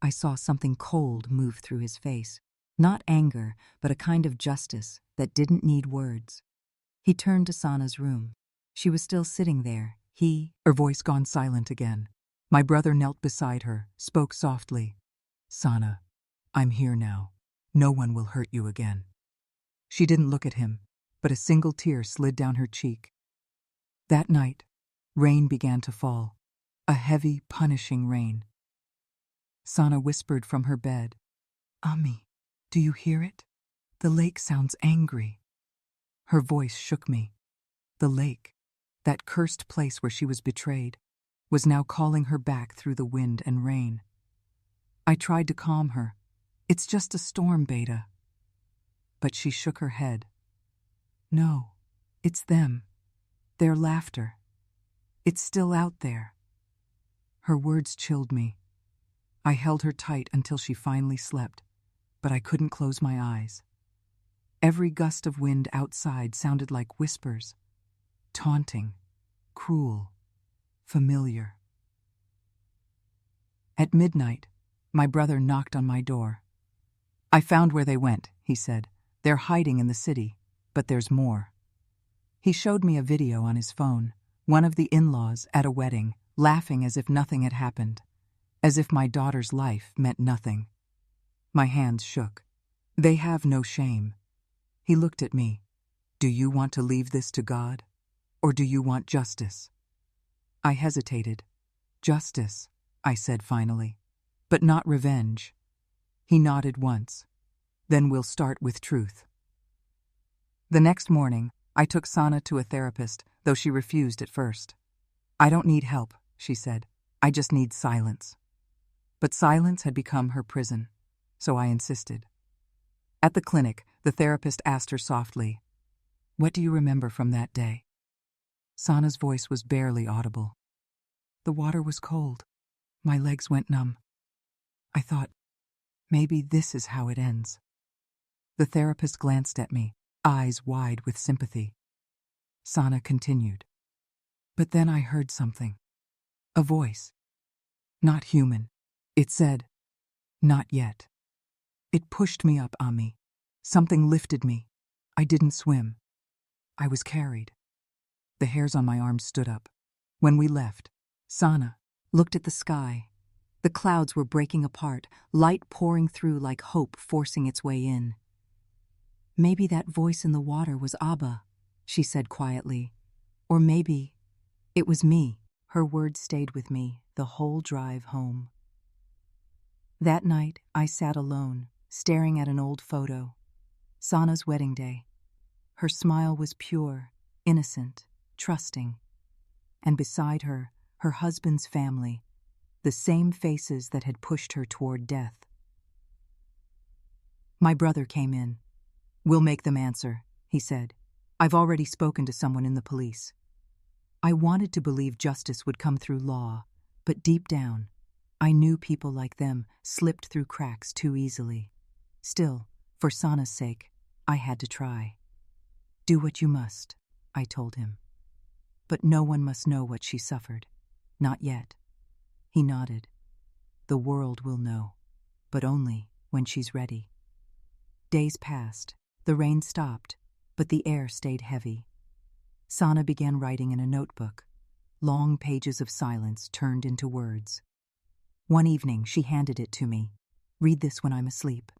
I saw something cold move through his face. Not anger, but a kind of justice that didn't need words. He turned to Sana's room. She was still sitting there. Her voice gone silent again. My brother knelt beside her, spoke softly. "Sana, I'm here now. No one will hurt you again." She didn't look at him, but a single tear slid down her cheek. That night, rain began to fall. A heavy, punishing rain. Sana whispered from her bed, "Ami, do you hear it? The lake sounds angry." Her voice shook me. The lake, that cursed place where she was betrayed, was now calling her back through the wind and rain. I tried to calm her. "It's just a storm, Beta." But she shook her head. "No, it's them. Their laughter. It's still out there." Her words chilled me. I held her tight until she finally slept, but I couldn't close my eyes. Every gust of wind outside sounded like whispers. Taunting, cruel, familiar. At midnight, my brother knocked on my door. "I found where they went," he said. "They're hiding in the city, but there's more." He showed me a video on his phone, one of the in-laws at a wedding, laughing as if nothing had happened, as if my daughter's life meant nothing. My hands shook. "They have no shame." He looked at me. Do you want to leave this to God, or do you want justice? I hesitated. Justice, I said finally, but not revenge. He nodded once. Then we'll start with truth. The next morning, I took Sana to a therapist, though she refused at first. I don't need help, she said. I just need silence. But silence had become her prison, so I insisted. At the clinic, the therapist asked her softly, "What do you remember from that day?" Sana's voice was barely audible. The water was cold. My legs went numb. I thought, maybe this is how it ends. The therapist glanced at me, eyes wide with sympathy. Sana continued. But then I heard something. A voice. Not human. It said, "Not yet." It pushed me up, Ami. Something lifted me. I didn't swim. I was carried. The hairs on my arms stood up. When we left, Sana looked at the sky. The clouds were breaking apart, light pouring through like hope forcing its way in. Maybe that voice in the water was Abba, she said quietly. Or maybe it was me. Her words stayed with me the whole drive home. That night, I sat alone, staring at an old photo. Sana's wedding day. Her smile was pure, innocent, trusting. And beside her, her husband's family, the same faces that had pushed her toward death. My brother came in. "We'll make them answer," he said. "I've already spoken to someone in the police." I wanted to believe justice would come through law, but deep down, I knew people like them slipped through cracks too easily. Still, for Sana's sake, I had to try. "Do what you must," I told him. "But no one must know what she suffered. Not yet." He nodded. "The world will know, but only when she's ready." Days passed. The rain stopped, but the air stayed heavy. Sana began writing in a notebook. Long pages of silence turned into words. One evening, she handed it to me. "Read this when I'm asleep."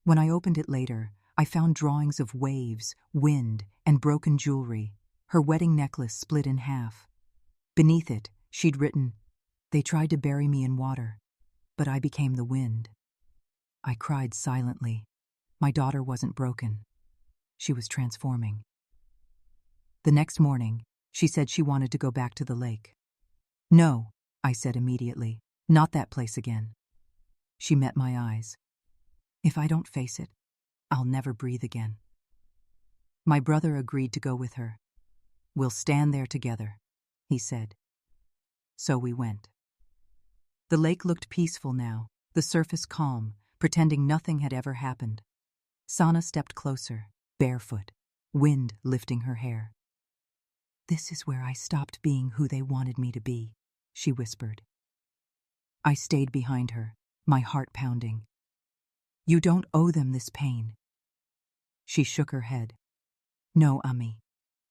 When I opened it later, I found drawings of waves, wind, and broken jewelry, her wedding necklace split in half. Beneath it, she'd written, "They tried to bury me in water, but I became the wind." I cried silently. My daughter wasn't broken. She was transforming. The next morning, she said she wanted to go back to the lake. "No," I said immediately. "Not that place again." She met my eyes. "If I don't face it, I'll never breathe again." My brother agreed to go with her. "We'll stand there together," he said. So we went. The lake looked peaceful now, the surface calm, pretending nothing had ever happened. Sana stepped closer, barefoot, wind lifting her hair. "This is where I stopped being who they wanted me to be," she whispered. I stayed behind her, my heart pounding. "You don't owe them this pain." She shook her head. "No, Ami.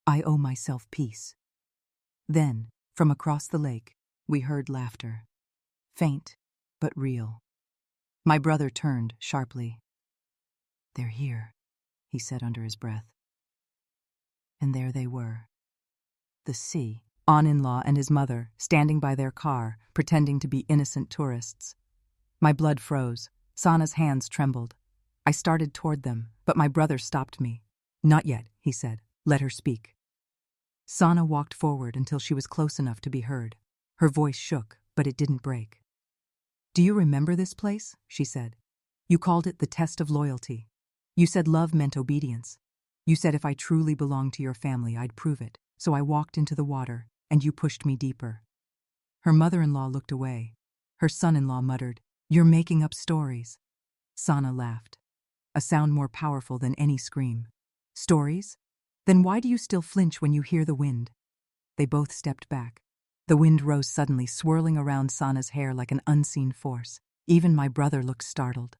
I owe myself peace." Then, from across the lake, we heard laughter. Faint, but real. My brother turned sharply. "They're here," he said under his breath. And there they were. The sea, An-in-law and his mother, standing by their car, pretending to be innocent tourists. My blood froze. Sana's hands trembled. I started toward them, but my brother stopped me. "Not yet," he said. "Let her speak." Sana walked forward until she was close enough to be heard. Her voice shook, but it didn't break. "Do you remember this place?" she said. "You called it the test of loyalty. You said love meant obedience. You said if I truly belonged to your family, I'd prove it. So I walked into the water, and you pushed me deeper." Her mother-in-law looked away. Her son-in-law muttered, "You're making up stories." Sana laughed, a sound more powerful than any scream. "Stories? Then why do you still flinch when you hear the wind?" They both stepped back. The wind rose suddenly, swirling around Sana's hair like an unseen force. Even my brother looked startled.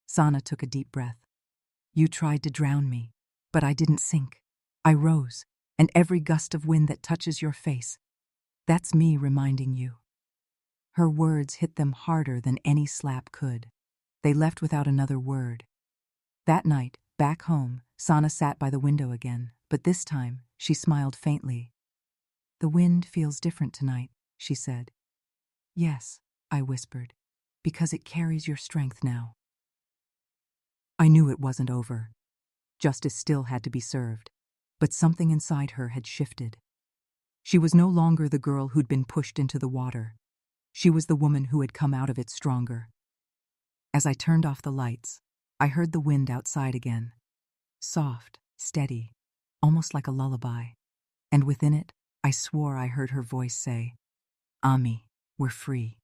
Sana took a deep breath. "You tried to drown me, but I didn't sink. I rose, and every gust of wind that touches your face, that's me reminding you." Her words hit them harder than any slap could. They left without another word. That night, Back home, Sana sat by the window again, but this time she smiled faintly. "The wind feels different tonight," she said. "Yes," I whispered, "because it carries your strength now." I knew it wasn't over. Justice still had to be served, but something inside her had shifted. She was no longer the girl who'd been pushed into the water. She was the woman who had come out of it stronger. As I turned off the lights, I heard the wind outside again. Soft, steady, almost like a lullaby. And within it, I swore I heard her voice say, "Ami, we're free."